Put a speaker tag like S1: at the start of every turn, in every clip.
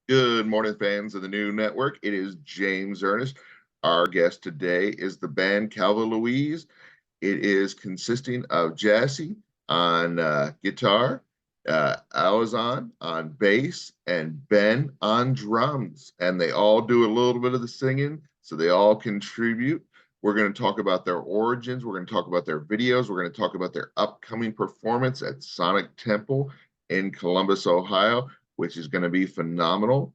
S1: Good morning, fans of the new network. It is James Ernest. Our guest today is the band Calva Louise. It is consisting of Jassy on guitar, Alizon on bass, and Ben on drums. And they all do a little bit of the singing, so they all contribute. We're going to talk about their origins. We're going to talk about their videos. We're going to talk about their upcoming performance at Sonic Temple in Columbus, Ohio, which is going to be phenomenal.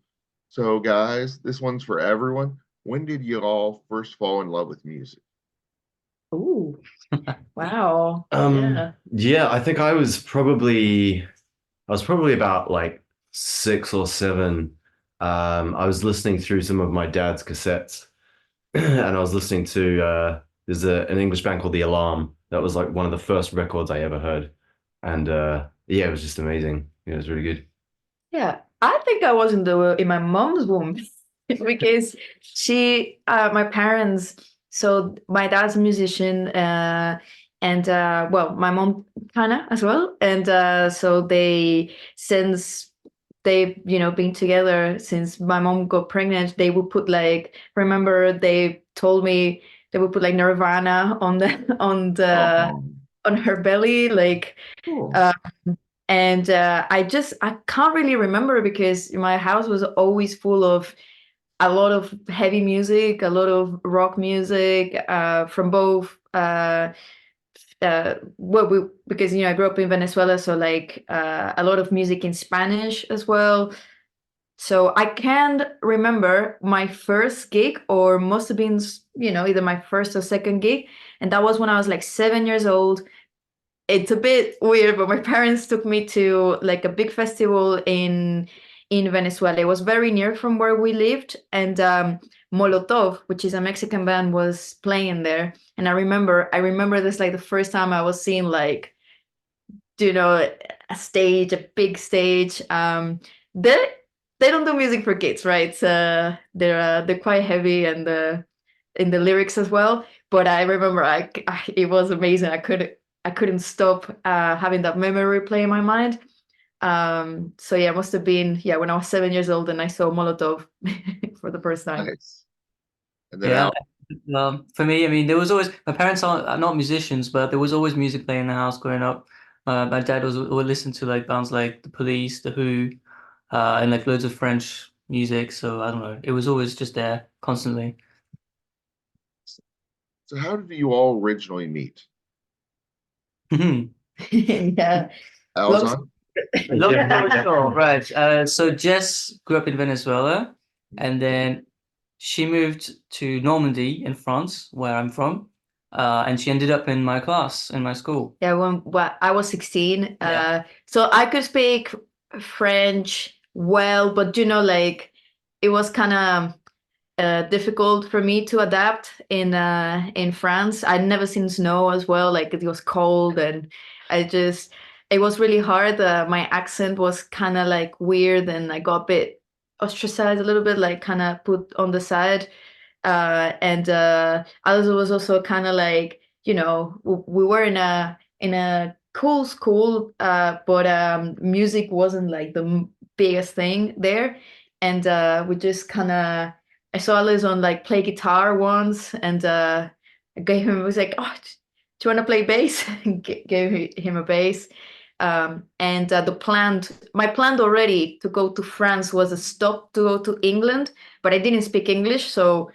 S1: So, guys, this one's for everyone. When did you all first fall in love with music?
S2: Ooh, wow. Yeah.
S3: Yeah, I think I was probably about like 6 or 7. I was listening through some of my dad's cassettes, and I was listening to there's an English band called The Alarm. That was like one of the first records I ever heard, and yeah, it was just amazing. Yeah, it was really good.
S2: Yeah. I think I was in my mom's womb because my parents, so my dad's a musician, and well, my mom kinda as well. And so since they've been together since my mom got pregnant, they would put like, remember they told me they would put like Nirvana on the
S1: Oh,
S2: on her belly, like
S1: cool.
S2: uh, and I can't really remember because my house was always full of a lot of heavy music, a lot of rock music, from both well, because I grew up in Venezuela, so like a lot of music in Spanish as well. So I can't remember my first gig, or must have been either my first or second gig, and that was when I was like 7 years old. It's a bit weird, but my parents took me to like a big festival in Venezuela. It was very near from where we lived, and Molotov, which is a Mexican band, was playing there. And I remember this like the first time I was seeing like a stage, a big stage. They they don't do music for kids, right? They're quite heavy and in the lyrics as well. But I remember it was amazing. I couldn't stop having that memory play in my mind. So yeah, it must have been when I was 7 years old and I saw Molotov for the first time.
S1: Nice. And then
S4: Yeah,
S1: Al,
S4: for me, I mean, there was always my parents are not musicians, but there was always music playing in the house growing up. My dad would listen to like bands like The Police, The Who, and like loads of French music. So I don't know, it was always just there constantly.
S1: so how did you all originally meet?
S2: Yeah, long
S1: Alzon?
S4: Long
S3: Yeah,
S4: story short, right? So Jess grew up in Venezuela, and then she moved to Normandy in France, where I'm from, and she ended up in my class in my school.
S2: Yeah, when I was 16,
S4: Yeah.
S2: so I could speak French well, but like it was kind of difficult for me to adapt in France. I'd never seen snow as well, like it was cold, and it was really hard. My accent was kind of like weird, and I got a bit ostracized a little bit, like kind of put on the side. And Alice was also kind of like, we were in a cool school, but music wasn't like the biggest thing there. And we just kind of, I saw Alizon like play guitar once, and I gave him, was like, oh, do you want to play bass? Gave him a bass. And my plan already to go to France was a stop to go to England, but I didn't speak English, so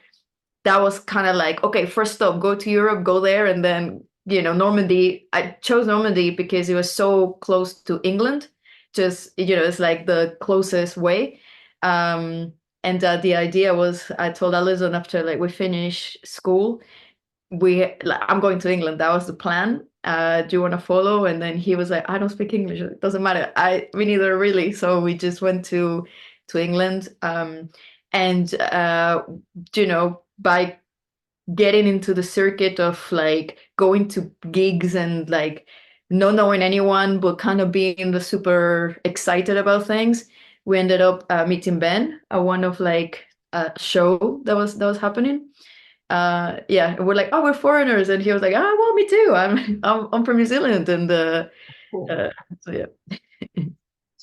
S2: that was kind of like, okay, first stop, go to Europe, go there, and then Normandy. I chose Normandy because it was so close to England. Just it's like the closest way. And the idea was, I told Alizon after like we finish school, I'm going to England. That was the plan. Do you want to follow? And then he was like, I don't speak English. It doesn't matter. Me neither, really. So we just went to England. And by getting into the circuit of like going to gigs and like not knowing anyone, but kind of being the super excited about things, we ended up meeting Ben at one of like a show that was happening. Yeah, we're like, oh, we're foreigners, and he was like, oh, well, me too. I'm from New Zealand, and
S1: Cool.
S2: uh so yeah.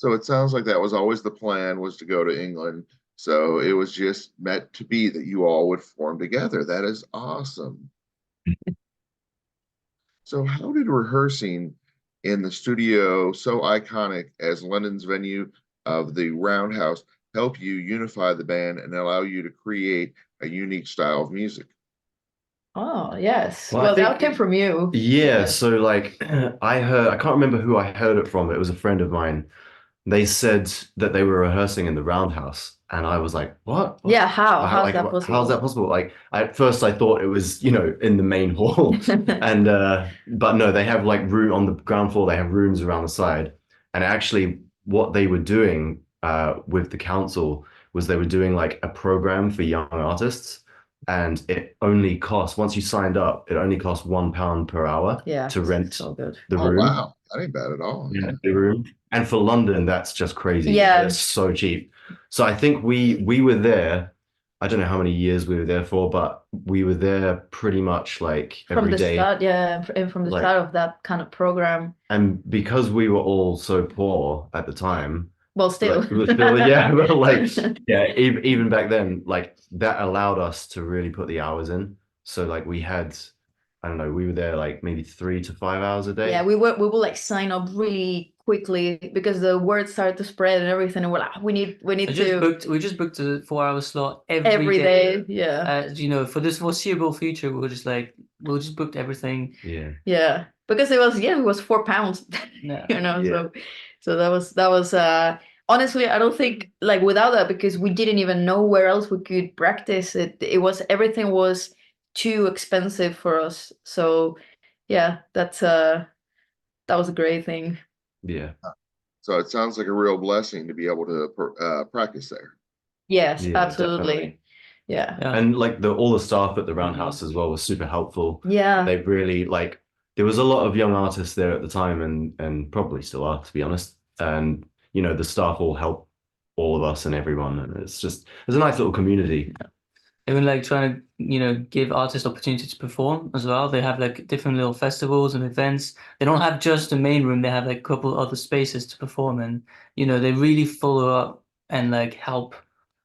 S1: So it sounds like that was always the plan, was to go to England. So it was just meant to be that you all would form together. That is awesome. So how did rehearsing in the studio, so iconic as London's venue of the Roundhouse, help you unify the band and allow you to create a unique style of music?
S2: Oh, yes.
S3: Well, I
S2: Well, that
S3: think-
S2: came from you.
S3: Yeah, so like I can't remember who I heard it from. It was a friend of mine. They said that they were rehearsing in the Roundhouse, and I was like, "What?
S2: Yeah, how's
S3: Like,
S2: that
S3: how's that
S2: possible?
S3: possible?" Like, at first I thought it was, in the main hall, and but no, they have like room on the ground floor. They have rooms around the side, and actually, what they were doing with the council was they were doing like a program for young artists. And it only cost, once you signed up, it only cost £1 per hour
S2: Yeah,
S3: to rent
S2: so good.
S3: the
S1: Oh,
S3: room.
S1: wow. That ain't bad at all.
S3: Yeah, the room. And for London, that's just crazy.
S2: Yeah.
S3: It's so cheap. So I think we were there. I don't know how many years we were there for, but we were there pretty much like
S2: From
S3: every
S2: the
S3: day.
S2: start, yeah, and from the
S3: Like-
S2: start of that kind of program.
S3: And because we were all so poor at the time,
S2: Well, still.
S3: like, it was still, yeah, but like, yeah, even back then, like that allowed us to really put the hours in. So like we had, I don't know, we were there like maybe 3 to 5 hours a day.
S2: Yeah, we will like sign up really quickly because the word started to spread and everything, and we're like, we need
S4: We just booked a 4 hour slot
S2: every day. Yeah.
S4: For this foreseeable future, we'll just booked everything.
S3: Yeah.
S2: Yeah. Because it was £4,
S4: Yeah.
S3: Yeah.
S2: so that was honestly, I don't think like without that, because we didn't even know where else we could practice everything was too expensive for us. So yeah, that was a great thing.
S3: Yeah.
S1: So it sounds like a real blessing to be able to practice there.
S2: Yes,
S3: Yeah,
S2: absolutely.
S3: definitely.
S2: Yeah.
S4: Yeah.
S3: And like all the staff at the Roundhouse as well was super helpful.
S2: Yeah.
S3: They really like there was a lot of young artists there at the time and probably still are, to be honest. And the staff all help all of us and everyone. And it's a nice little community.
S4: Even like trying to, give artists opportunity to perform as well. They have like different little festivals and events. They don't have just the main room. They have like a couple other spaces to perform, and they really follow up and like help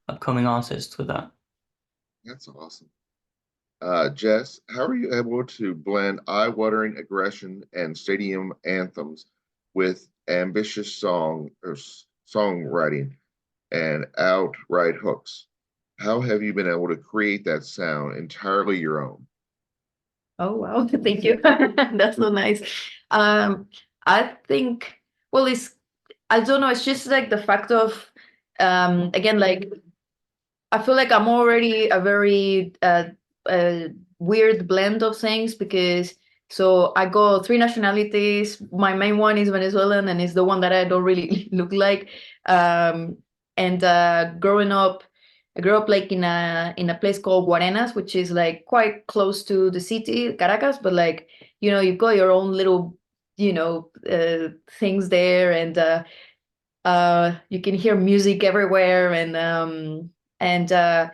S4: upcoming artists with that.
S1: That's awesome. Jess, how are you able to blend eye-watering aggression and stadium anthems with ambitious songwriting and outright hooks? How have you been able to create that sound entirely your own?
S2: Oh wow, thank you. That's so nice. I think, well, I don't know, it's just like the fact of again, like I feel like I'm already a very weird blend of things, because so I got 3 nationalities. My main one is Venezuelan, and it's the one that I don't really look like. And growing up, I grew up like in a place called Guarenas, which is like quite close to the city, Caracas, but like, you've got your own little, things there, and you can hear music everywhere, and I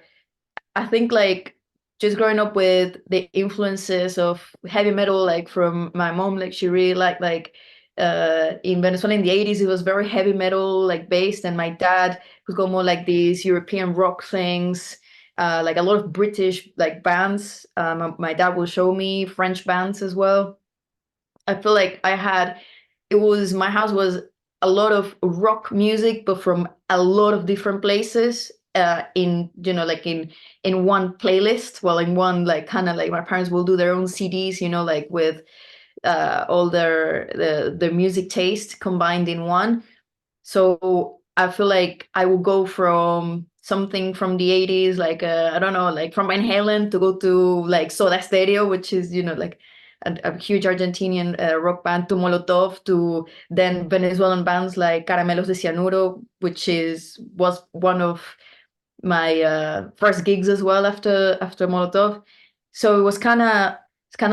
S2: think like just growing up with the influences of heavy metal, like from my mom, like she really like in Venezuela in the 80s, it was very heavy metal like based, and my dad would go more like these European rock things, like a lot of British like bands. My dad will show me French bands as well. I feel like my house was a lot of rock music, but from a lot of different places, in like in one playlist. Well, in one, like kind of like my parents will do their own CDs, like with all their music taste combined in one. So I feel like I will go from something from the 80s, like I don't know, like from Van Halen, to go to like Soda Stereo, which is like a huge Argentinian rock band, to Molotov, to then Venezuelan bands like Caramelos de Cianuro, which was one of my first gigs as well after Molotov. So it's kind of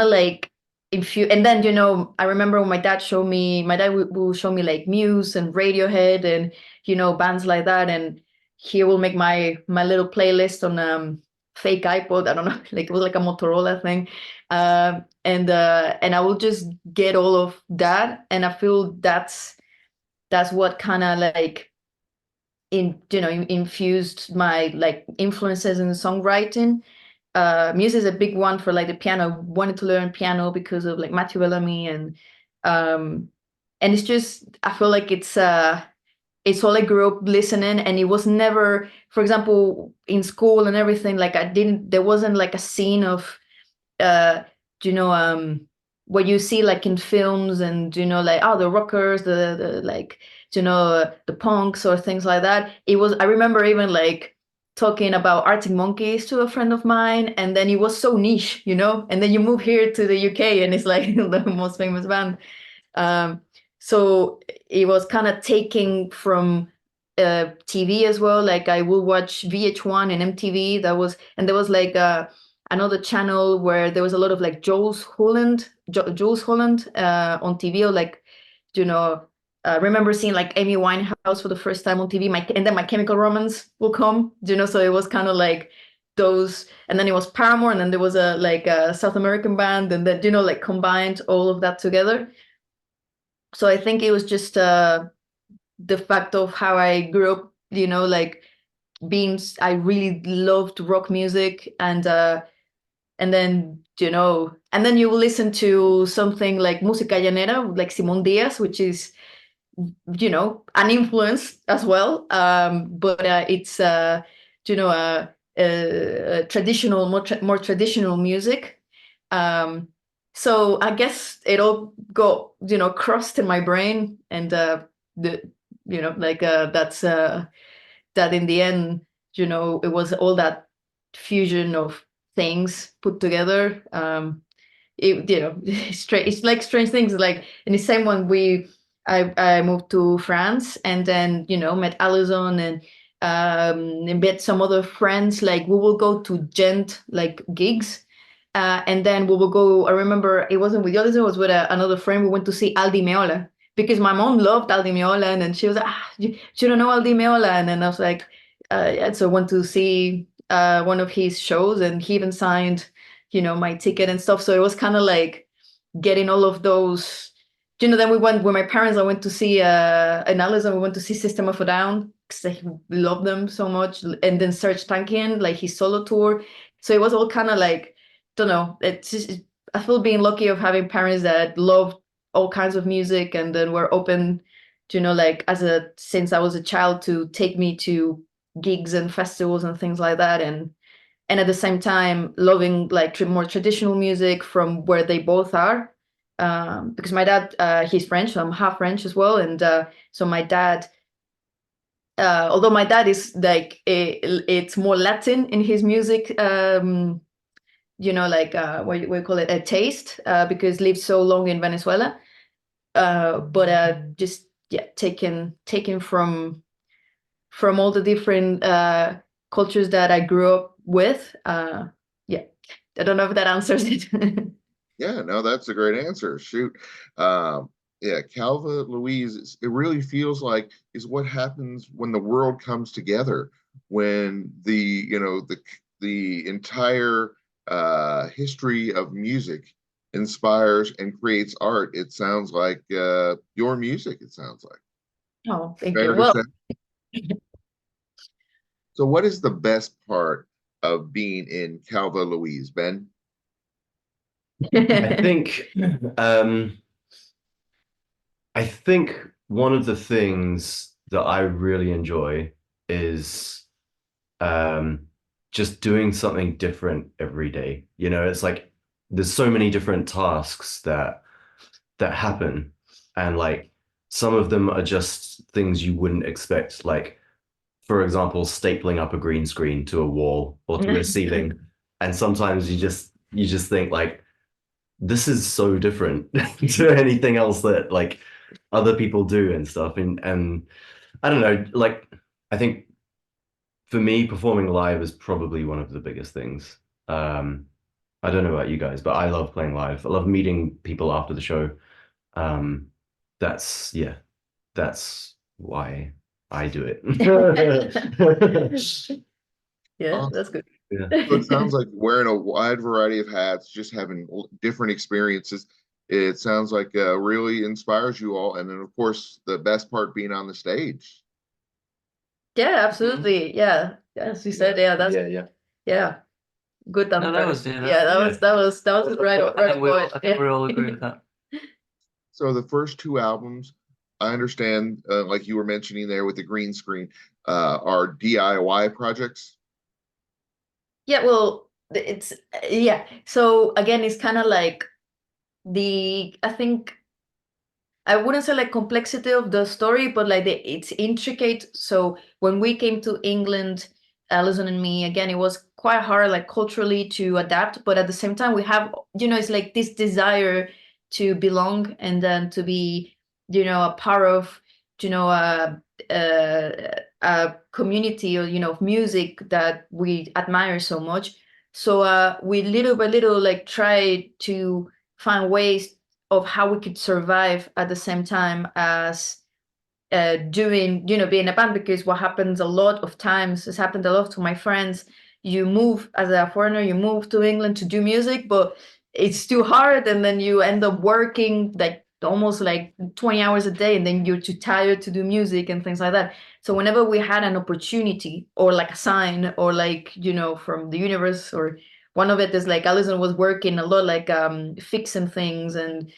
S2: like and then I remember when my dad will show me like Muse and Radiohead and bands like that, and he will make my little playlist on fake iPod. I don't know, like it was like a Motorola thing, and I will just get all of that, and I feel that's what kind of like infused my like influences in songwriting. Music is a big one for like the piano. Wanted to learn piano because of like Matthew Bellamy, and it's just, I feel like it's all I grew up listening, and it was never, for example, in school and everything, like there wasn't like a scene of uh you know what you see like in films, and like, oh, the rockers, the like, the punks or things like that. I remember even like talking about Arctic Monkeys to a friend of mine, and then it was so niche, and then you move here to the UK and it's like the most famous band. So it was kind of taking from TV as well. Like I will watch VH1 and MTV. And there was like another channel where there was a lot of like Jules Holland on TV, or like, I remember seeing like Amy Winehouse for the first time on TV. And then My Chemical Romance will come, so it was kind of like those, and then it was Paramore, and then there was a South American band, and then like combined all of that together. So I think it was just the fact of how I grew up, like I really loved rock music, and then and then you will listen to something like música llanera, like Simón Díaz, which is an influence as well, but it's traditional, more traditional music. So I guess it all got crossed in my brain, and that's that in the end, it was all that fusion of things put together. It's like strange things, like in the same one I moved to France, and then met Alizon, and met some other friends. Like we will go to gent like gigs, and then we will go. I remember it wasn't with Alizon, it was with another friend. We went to see Aldi Meola because my mom loved Aldi Meola, and then she was like, you don't know Aldi Meola? And then I was like, yeah. So I went to see one of his shows, and he even signed my ticket and stuff. So it was kind of like getting all of those, then we went with my parents. I went to see an Alizon. We went to see System of a Down because I love them so much, and then Serge Tankian, like his solo tour. So it was all kind of like, don't know, it's just, I feel being lucky of having parents that love all kinds of music, and then were open, like since I was a child, to take me to gigs and festivals and things like that, and at the same time loving like more traditional music from where they both are, because my dad, he's French, so I'm half French as well, and so my dad, although my dad is like it's more Latin in his music, like what you call it, a taste, because lived so long in Venezuela, but just taken from all the different cultures that I grew up with. I don't know if that answers it.
S1: Yeah, no, that's a great answer. Shoot. Yeah, Calva Louise, it really feels like is what happens when the world comes together, when the entire history of music inspires and creates art. It sounds like your music, it sounds like.
S2: Oh, thank
S1: Fair
S2: you.
S1: to
S2: Well,
S1: say? So what is the best part of being in Calva Louise, Ben?
S3: I think I think one of the things that I really enjoy is just doing something different every day. It's like there's so many different tasks that happen, and like some of them are just things you wouldn't expect, like for example, stapling up a green screen to a wall or to a ceiling. And sometimes you just think like, this is so different to anything else that like other people do and stuff. And I don't know, like I think for me, performing live is probably one of the biggest things. I don't know about you guys, but I love playing live. I love meeting people after the show. That's why I do it.
S2: Yeah,
S1: Awesome.
S2: that's good.
S3: Yeah.
S1: So it sounds like wearing a wide variety of hats, just having different experiences. It sounds like really inspires you all. And then, of course, the best part being on the stage.
S2: Yeah, absolutely. Yeah. As you said, yeah, that's
S3: yeah.
S2: good
S4: No, that
S2: answer.
S4: was yeah,
S2: Yeah, that was right
S4: I
S2: right
S4: think
S2: on
S4: we all,
S2: point.
S4: I think we all agree with that.
S1: So the first two albums, I understand, like you were mentioning there with the green screen, are DIY projects.
S2: Yeah, well, it's yeah. So again, it's kind of like I think I wouldn't say like complexity of the story, but like it's intricate. So when we came to England, Alizon and me, again, it was quite hard, like culturally to adapt. But at the same time, we have, it's like this desire to belong and then to be, a part of, a community or, of music that we admire so much. So we little by little like try to find ways of how we could survive at the same time as doing, being a band, because what happens a lot of times, has happened a lot to my friends, you move as a foreigner, you move to England to do music, but it's too hard, and then you end up working like almost like 20 hours a day, and then you're too tired to do music and things like that. So whenever we had an opportunity or like a sign or like, from the universe, or one of it is like Alizon was working a lot like fixing things and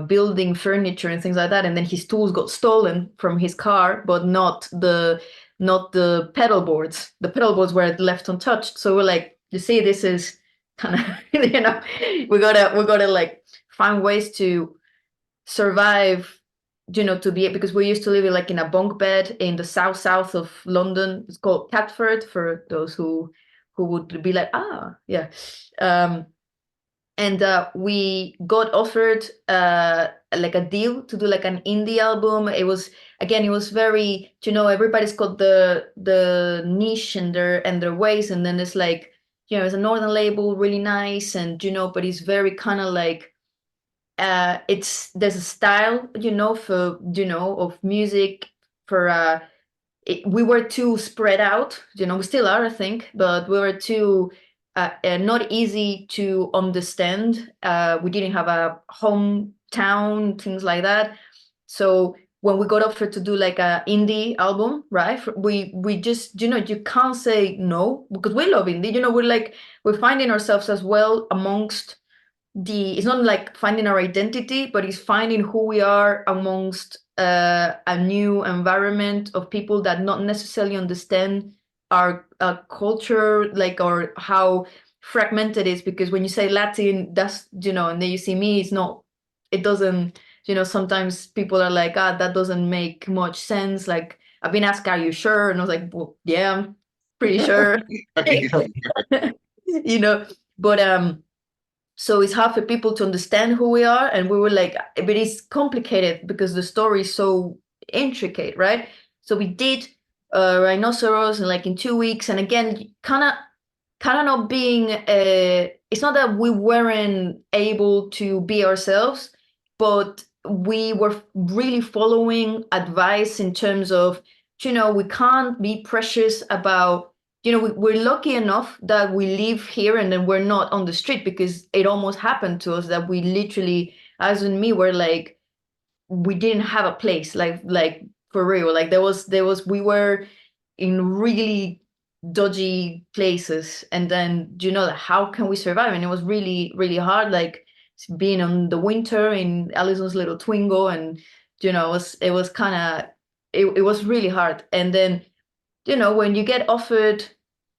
S2: building furniture and things like that, and then his tools got stolen from his car, but not the pedal boards. The pedal boards were left untouched. So we're like, you see, this is kind of we gotta like find ways to survive, to be, because we used to live in like in a bunk bed in the south of London. It's called Catford, for those who would be like, yeah. And we got offered like a deal to do like an indie album. It was very, everybody's got the niche and their ways, and then it's like, it's a northern label, really nice, and but it's very kind of like there's a style, for of music for we were too spread out, we still are, I think, but we were too not easy to understand. We didn't have a hometown, things like that. So when we got offered to do like a indie album, right, we just, you can't say no, because we love indie. We're finding ourselves as well amongst it's not like finding our identity, but it's finding who we are amongst a new environment of people that not necessarily understand our culture, like, or how fragmented it is. Because when you say Latin, that's, and then you see me, it doesn't, sometimes people are like, that doesn't make much sense. Like, I've been asked, are you sure? And I was like, well, yeah, I'm pretty sure. But so it's hard for people to understand who we are, and we were like, but it's complicated because the story is so intricate, right? So we did Rhinoceros in like in 2 weeks, and again, kind of not being it's not that we weren't able to be ourselves, but we were really following advice in terms of, we can't be precious about, we're lucky enough that we live here and then we're not on the street, because it almost happened to us that we literally, as in me, were like, we didn't have a place, like for real. Like we were in really dodgy places, and then how can we survive? And it was really, really hard, like being in the winter in Alizon's little Twingo, and it was kind of, it was really hard. And then when you get offered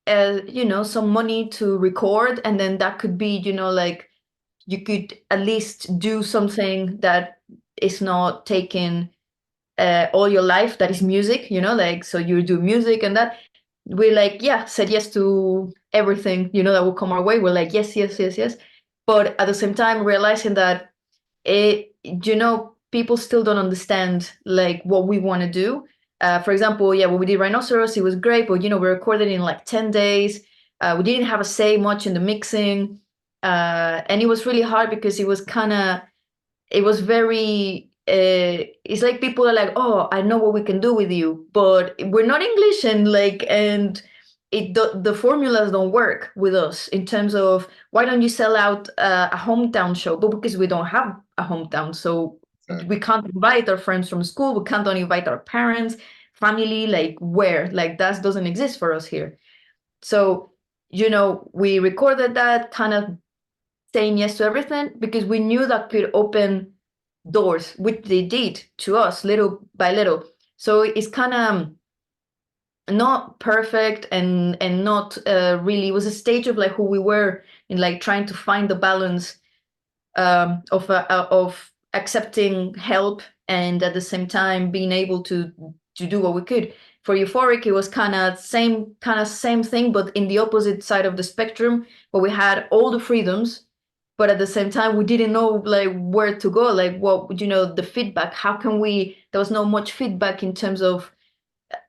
S2: some money to record, and then that could be, like, you could at least do something that is not taking all your life, that is music, like, so you do music, and that we like, yeah, said yes to everything, that will come our way. We're like, yes, yes, yes, yes. But at the same time, realizing that people still don't understand like what we want to do. For example, yeah, when we did Rhinoceros, it was great, but we recorded in like 10 days. We didn't have a say much in the mixing. And it was really hard because it was very, it's like people are like, oh, I know what we can do with you, but we're not English, and the formulas don't work with us in terms of, why don't you sell out a hometown show? But because we don't have a hometown. So
S1: Exactly.
S2: we can't invite our friends from school. We can't invite our parents, family, like where? Like that doesn't exist for us here. So, we recorded that, kind of saying yes to everything because we knew that could open doors, which they did to us little by little. So it's kind of not perfect and not really, it was a stage of like who we were in, like trying to find the balance of accepting help and at the same time being able to do what we could. For Euphoric, it was kind of same thing, but in the opposite side of the spectrum, where we had all the freedoms, but at the same time we didn't know like where to go, like what the feedback. How can we? There was not much feedback in terms of.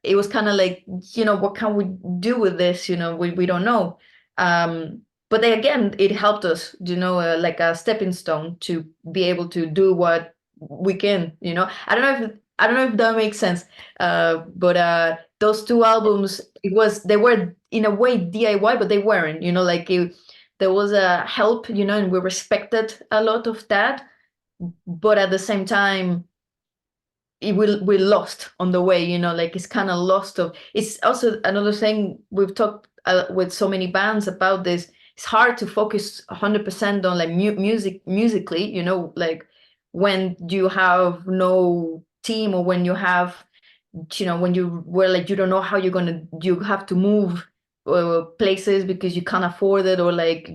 S2: It was kind of like, what can we do with this? We don't know. But then again, it helped us, like a stepping stone to be able to do what we can. I don't know if that makes sense. But those two albums, they were in a way DIY, but they weren't. There was a help, and we respected a lot of that. But at the same time, we lost on the way, like it's kind of lost of. It's also another thing we've talked with so many bands about this. It's hard to focus 100% on like musically, like when you have no team, or when you have, when you were like, you don't know how you have to move places because you can't afford it, or like,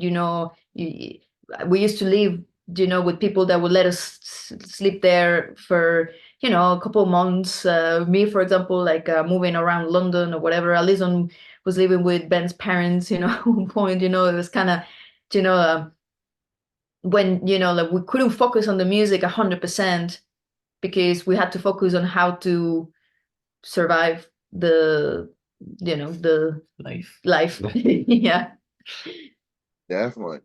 S2: we used to live, with people that would let us sleep there for, a couple of months. Me, for example, like moving around London or whatever. Alizon was living with Ben's parents, at one point, it was kind of, you know, when, like we couldn't focus on the music 100% because we had to focus on how to survive the life. Yeah.
S1: Definitely.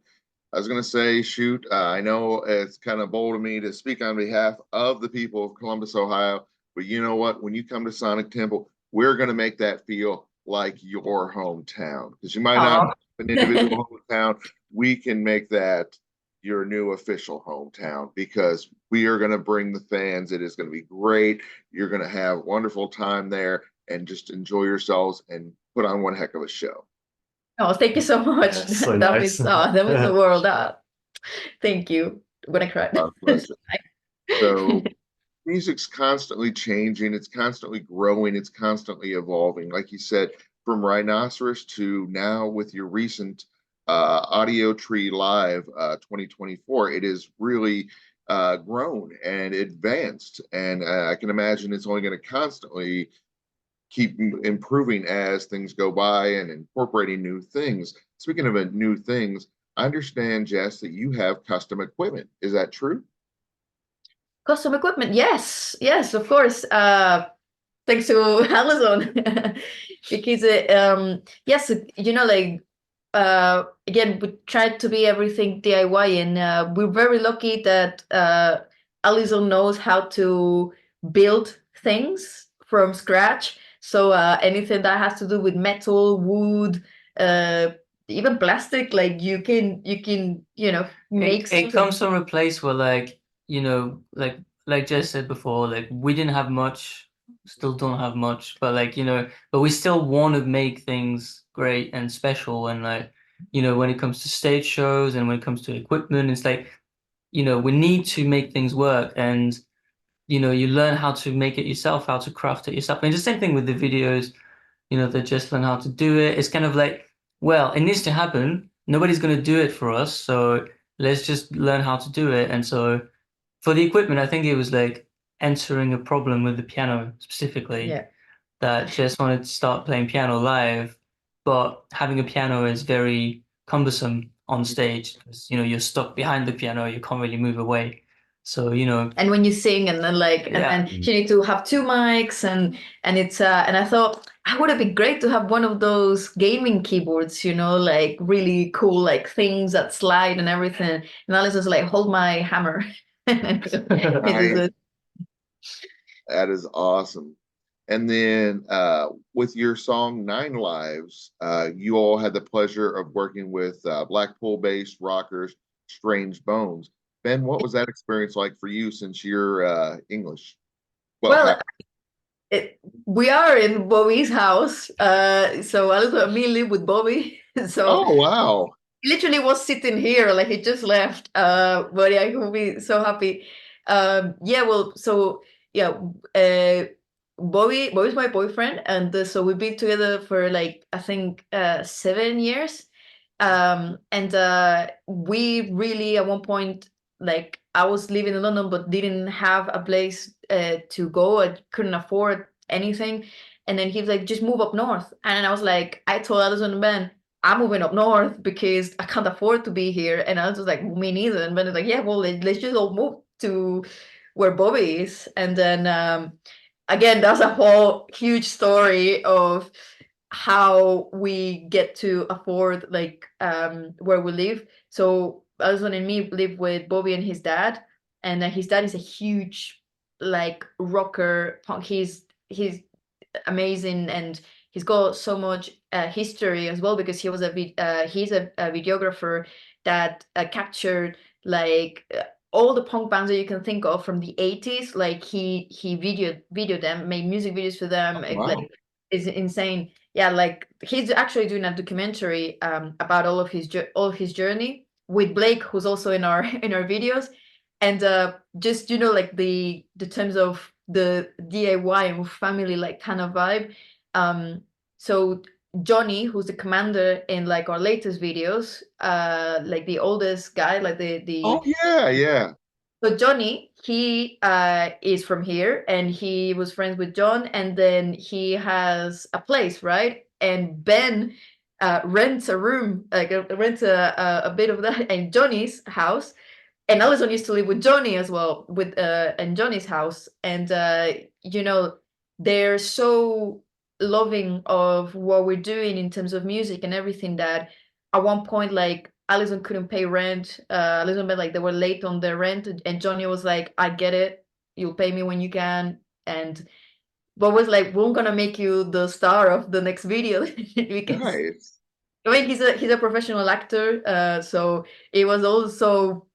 S1: I was going to say, shoot, I know it's kind of bold of me to speak on behalf of the people of Columbus, Ohio, but you know what? When you come to Sonic Temple, we're going to make that feel like your hometown, because you might not have an individual hometown. We can make that your new official hometown, because we are going to bring the fans. It is going to be great. You're going to have a wonderful time there and just enjoy yourselves and put on one heck of a show.
S2: Oh, thank you so much.
S3: That's so
S2: that
S3: nice.
S2: means the world up. Thank you. I'm gonna cry.
S1: Our pleasure. So music's constantly changing, it's constantly growing, it's constantly evolving. Like you said, from Rhinoceros to now with your recent Audio Tree Live 2024, it is really grown and advanced. And I can imagine it's only going to constantly keep improving as things go by and incorporating new things. Speaking of new things, I understand, Jess, that you have custom equipment. Is that true?
S2: Custom equipment, yes, of course. Thanks to Alizon, because yes, like again, we tried to be everything DIY, and we're very lucky that Alizon knows how to build things from scratch. So anything that has to do with metal, wood, even plastic, like you can make
S4: it comes from a place where like like Jess said before, like we didn't have much, still don't have much, but like but we still want to make things great and special. And like when it comes to stage shows and when it comes to equipment, it's like we need to make things work. And you learn how to make it yourself, how to craft it yourself. And it's the same thing with the videos, they just learn how to do it. It's kind of like, well, it needs to happen. Nobody's going to do it for us, so let's just learn how to do it. And so for the equipment, I think it was like answering a problem with the piano specifically.
S2: Yeah.
S4: That Jess wanted to start playing piano live, but having a piano is very cumbersome on stage because you're stuck behind the piano, you can't really move away. So
S2: and when you sing, and then like and you need to have two mics, and it's and I thought I would have been great to have one of those gaming keyboards, like really cool, like things that slide and everything. And Alice was like, hold my hammer.
S1: That is awesome. And then with your song Nine Lives, you all had the pleasure of working with Blackpool-based rockers Strange Bones. Ben, what was that experience like for you since you're English? Well,
S2: Well, we are in Bobby's house. So Alizon and me live with Bobby. So
S1: oh wow.
S2: he literally was sitting here, like he just left. But yeah, he will be so happy. Yeah, well, so yeah, Bobby's my boyfriend, and so we've been together for like I think 7 years. And we really at one point, like I was living in London but didn't have a place to go. I couldn't afford anything. And then he's like, just move up north. And I was like, I told Alizon and Ben, I'm moving up north because I can't afford to be here. And I was just like, me neither. And Ben is like, yeah, well, let's just all move to where Bobby is. And then again, that's a whole huge story of how we get to afford like where we live. So Alison and me live with Bobby and his dad, and his dad is a huge like rocker punk. He's amazing, and he's got so much history as well because he's a videographer that captured like all the punk bands that you can think of from the 80s. Like he videoed them, made music videos for them.
S1: Wow.
S2: Like it's insane. Yeah, like he's actually doing a documentary about all of his journey with Blake, who's also in our in our videos. And just like the terms of the DIY and family like kind of vibe. So Johnny, who's the commander in like our latest videos, like the oldest guy, like the
S1: Oh yeah.
S2: so Johnny, he is from here, and he was friends with John, and then he has a place, right? And Ben rents a room, like rents a bit of that in Johnny's house. And Alizon used to live with Johnny as well, with in Johnny's house. And they're so loving of what we're doing in terms of music and everything that at one point, like Alizon couldn't pay rent. Alizon, like they were late on their rent, and Johnny was like, "I get it. You'll pay me when you can." And but was like, "We're gonna make you the star of the next video because
S1: Nice.
S2: I mean he's a professional actor. So it was also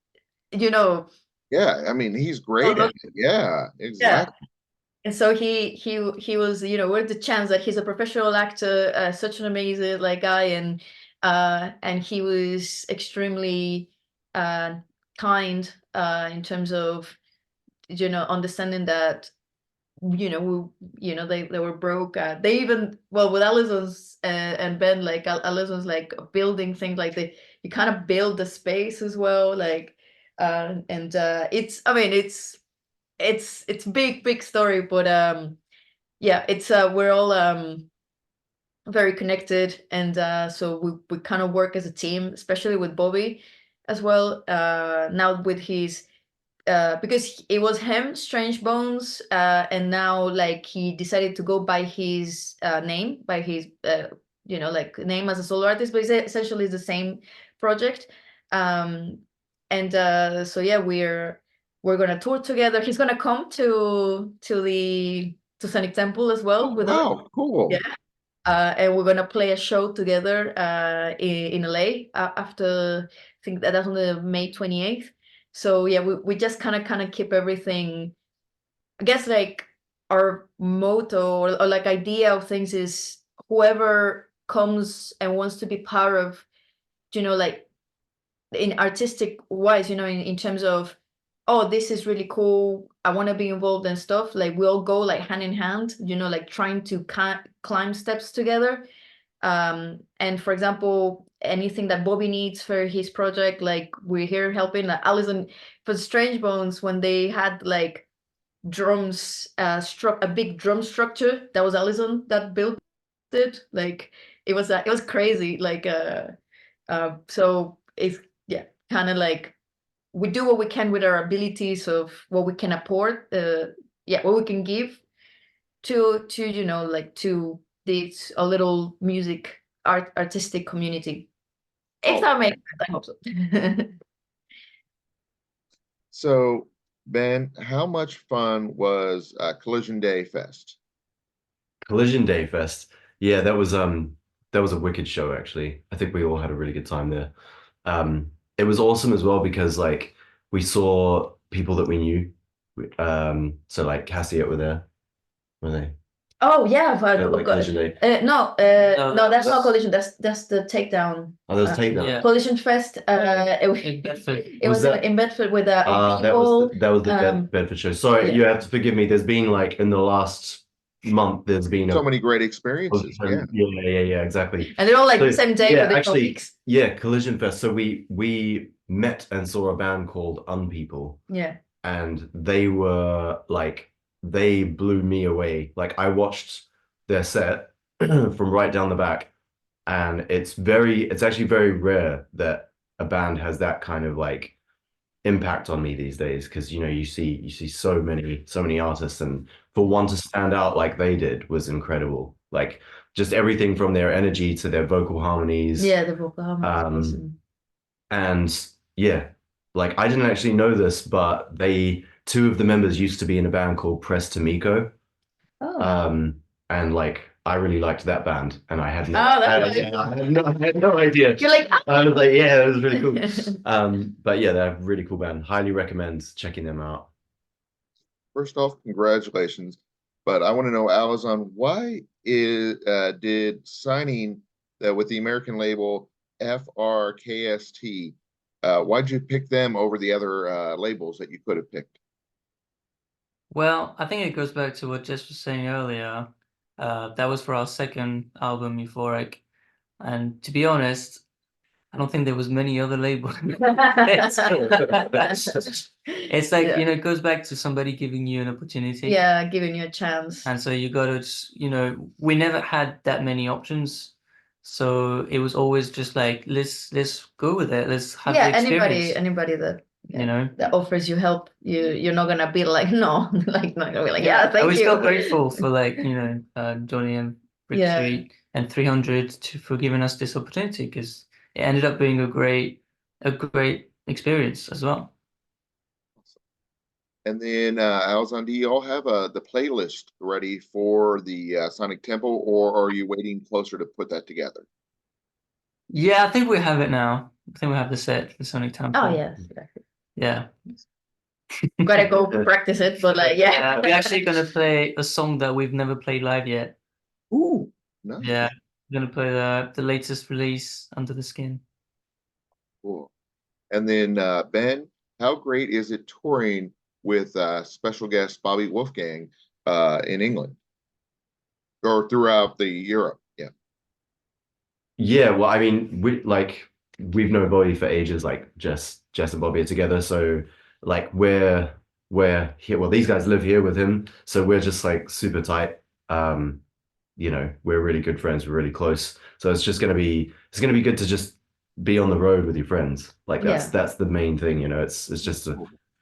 S1: Yeah, I mean he's great at it. Yeah,
S2: yeah.
S1: exactly.
S2: And so he was, with the chance that he's a professional actor, such an amazing like guy, and he was extremely kind in terms of understanding that they were broke. They even with Alizon's and Ben, like Alizon's like building things, like you kind of build the space as well, like and it's I mean it's big story, but yeah, it's we're all very connected, and so we kind of work as a team, especially with Bobby as well, now with his because it was him, Strange Bones, and now like he decided to go by his name, by his like name as a solo artist, but it's essentially the same project. And so yeah, we're gonna tour together. He's gonna come to Sonic Temple as well
S1: Oh
S2: with us.
S1: wow, cool.
S2: Yeah. And we're gonna play a show together in LA after I think that's on the May 28th. So yeah, we just kind of keep everything. I guess like our motto or like idea of things is whoever comes and wants to be part of, like in artistic wise, in terms of, oh, this is really cool, I want to be involved and stuff, like we all go like hand in hand, like trying to climb steps together. And for example, anything that Bobby needs for his project, like we're here helping. Like Alizon for Strange Bones, when they had like drums, struck a big drum structure, that was Alizon that built it. Like it was crazy, like so it's yeah, kind of like we do what we can with our abilities of what we can afford, what we can give to like to this a little music artistic community. If
S1: Oh,
S2: that makes sense, I hope so.
S1: so Ben, how much fun was Collision Day Fest?
S3: Collision Day Fest. Yeah, that was a wicked show actually. I think we all had a really good time there. It was awesome as well because like we saw people that we knew. So like Cassie were there, were they?
S2: Oh yeah, but
S3: Like Collision Day.
S2: no,
S4: No,
S2: no, that's not
S4: that's-
S2: Collision. That's the Takedown.
S3: Oh, there was Takedown.
S4: Yeah.
S2: Collision Fest.
S4: In Bedford.
S2: It was
S3: that-
S2: in Bedford with all
S3: that was
S2: people.
S3: that was the Bedford show. Sorry,
S2: yeah.
S3: you have to forgive me. There's been like in the last month, there's been
S1: So many great experiences. Yeah.
S3: yeah, exactly.
S2: And they're all like
S3: So,
S2: the same day,
S3: yeah,
S2: but they're
S3: actually,
S2: weeks.
S3: yeah, Collision Fest. So we met and saw a band called Unpeople,
S2: Yeah.
S3: and they were like they blew me away. Like I watched their set from right down the back, and it's actually very rare that a band has that kind of like impact on me these days, because you see so many artists, and for one to stand out like they did was incredible. Like just everything from their energy to their vocal harmonies.
S2: Yeah, the vocal harmonies.
S3: And yeah, like I didn't actually know this, but two of the members used to be in a band called Press Tomiko.
S2: Oh.
S3: And like I really liked that band, and I had no,
S2: Oh, that's
S3: I had no idea.
S2: You're like,
S3: I was like, yeah, that was really cool. But yeah, they're a really cool band. Highly recommend checking them out.
S1: First off, congratulations. But I want to know, Alizon, why did signing with the American label FRKST, why'd you pick them over the other labels that you could have picked?
S4: Well, I think it goes back to what Jess was saying earlier. That was for our second album, Euphoric. And to be honest, I don't think there was many other labels. It's like,
S2: Yeah.
S4: it goes back to somebody giving you an opportunity.
S2: Yeah, giving you a chance.
S4: And so you got to just, we never had that many options. So it was always just like, let's go with it. Let's have the experience.
S2: Anybody that
S4: Yeah.
S2: that offers you help, you're not gonna be like no, like not gonna be like yeah, thank
S4: We're
S2: you.
S4: still grateful for Johnny and Brick
S2: Yeah.
S4: Street and 300 for giving us this opportunity, because it ended up being a great experience as well.
S1: And then, Alizon, do you all have the playlist ready for the Sonic Temple, or are you waiting closer to put that together?
S4: Yeah, I think we have it now. I think we have the set for Sonic Temple.
S2: Oh yes, exactly.
S4: Yeah.
S2: Gotta go practice it, but like yeah.
S4: We're actually gonna play a song that we've never played live yet.
S1: Ooh, nice.
S4: Yeah, we're gonna play the latest release, Under the Skin.
S1: Cool. And then, Ben, how great is it touring with special guest Bobby Wolfgang in England or throughout the Europe? Yeah.
S3: Yeah, well, I mean, we've known Bobby for ages. Like Jess and Bobby are together, so like we're here. Well, these guys live here with him, so we're just like super tight. We're really good friends. We're really close. So it's gonna be good to just be on the road with your friends. Like that's the main thing. It's just a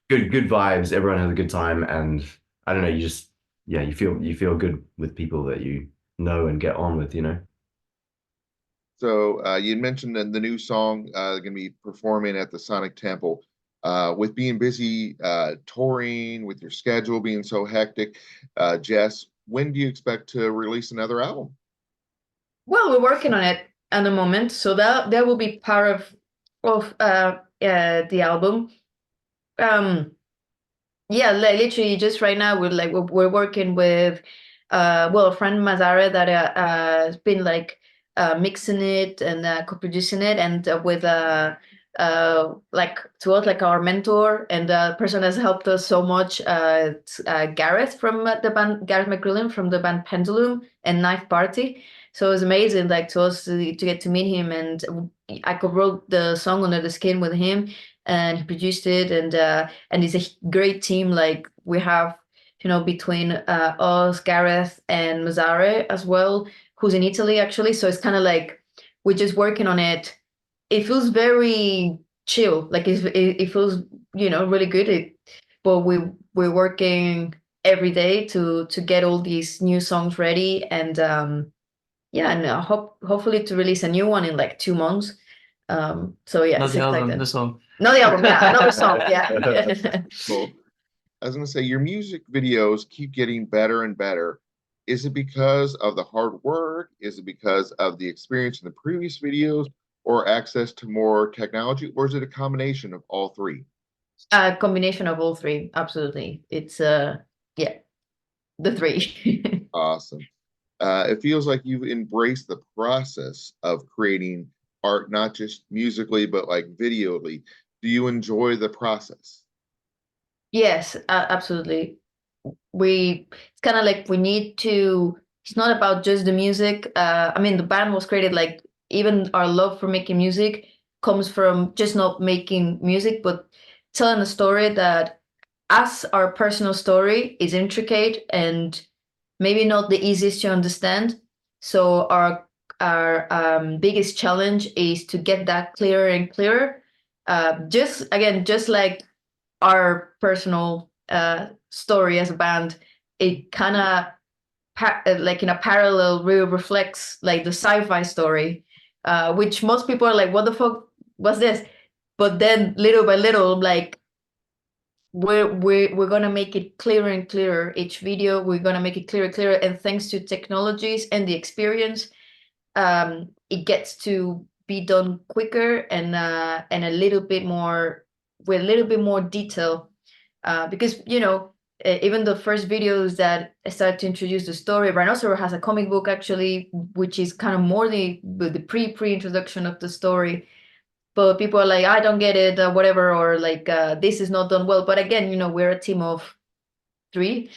S3: good vibes. Everyone has a good time, and I don't know. You feel good with people that you know and get on with.
S1: So you mentioned in the new song going to be performing at the Sonic Temple. With being busy touring, with your schedule being so hectic, Jess, when do you expect to release another album?
S2: Well, we're working on it at the moment, so that will be part of the album. Yeah, literally just right now we're working with a friend Mazare that has been like mixing it and co-producing it, and with like towards like our mentor and the person has helped us so much, Gareth from the band, Gareth McGrillen from the band Pendulum and Knife Party. So it was amazing, like to us to get to meet him, and I co-wrote the song Under the Skin with him, and he produced it, and it's a great team. Like we have, between us, Gareth, and Mazare as well, who's in Italy actually. So it's kind of like we're just working on it. It feels very chill, like it feels really good. But we're working every day to get all these new songs ready, and and hopefully to release a new one in like 2 months. So yeah,
S4: Not the album,
S2: excited.
S4: the song.
S2: Not the album, yeah, another song, yeah.
S1: Cool. I was going to say, your music videos keep getting better and better. Is it because of the hard work? Is it because of the experience in the previous videos, or access to more technology, or is it a combination of all three?
S2: A combination of all three, absolutely. It's yeah, the three.
S1: Awesome. It feels like you've embraced the process of creating art, not just musically, but like videoly. Do you enjoy the process?
S2: Yes, absolutely. It's kind of like we need to, it's not about just the music. I mean, the band was created like, even our love for making music comes from just not making music, but telling a story that, as our personal story, is intricate and maybe not the easiest to understand. So our biggest challenge is to get that clearer and clearer. Just like our personal story as a band, it kind of like in a parallel really reflects like the sci-fi story, which most people are like, what the fuck was this? But then little by little, like we're gonna make it clearer and clearer. Each video, we're gonna make it clearer and clearer, and thanks to technologies and the experience, it gets to be done quicker and a little bit more, with a little bit more detail, because even the first videos that start to introduce the story, Rhinoceros has a comic book actually, which is kind of more the pre-introduction of the story. But people are like, I don't get it, whatever, or like, this is not done well. But again, we're a team of three,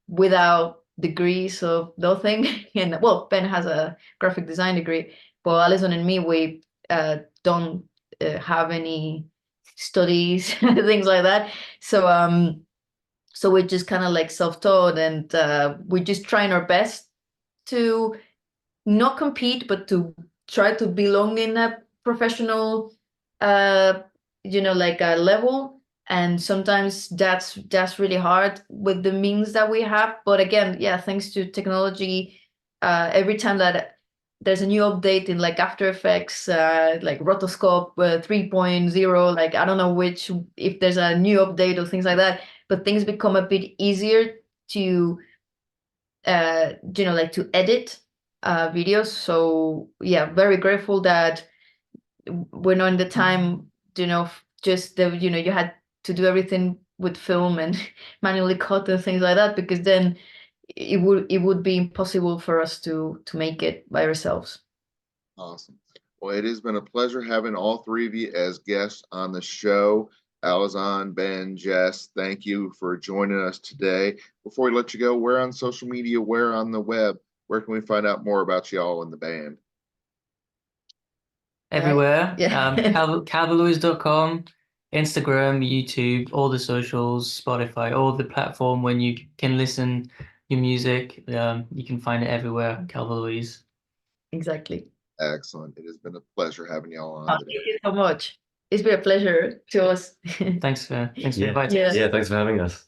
S2: without degrees of nothing. And well, Ben has a graphic design degree, but Alizon and me, we don't have any studies, things like that. So we're just kind of like self-taught, and we're just trying our best to not compete, but to try to belong in a professional, like a level. And sometimes that's really hard with the means that we have. But again, yeah, thanks to technology, every time that there's a new update in like After Effects, like Rotoscope 3.0, like I don't know which, if there's a new update or things like that, but things become a bit easier to like to edit videos. So yeah, very grateful that we're not in the time, just the, you had to do everything with film and manually cut and things like that, because then it would be impossible for us to make it by ourselves.
S1: Awesome. Well, it has been a pleasure having all three of you as guests on the show. Alizon, Ben, Jess, thank you for joining us today. Before we let you go, where on social media, where on the web, where can we find out more about y'all in the band?
S4: Everywhere.
S2: Yeah.
S4: CalvaLouise.com, Instagram, YouTube, all the socials, Spotify, all the platform when you can listen your music. You can find it everywhere, Calva Louise.
S2: Exactly.
S1: Excellent. It has been a pleasure having y'all on
S2: Thank
S1: today.
S2: you so much. It's been a pleasure to us.
S4: Thanks for
S3: Yeah.
S4: inviting us.
S3: Yeah, thanks for having us.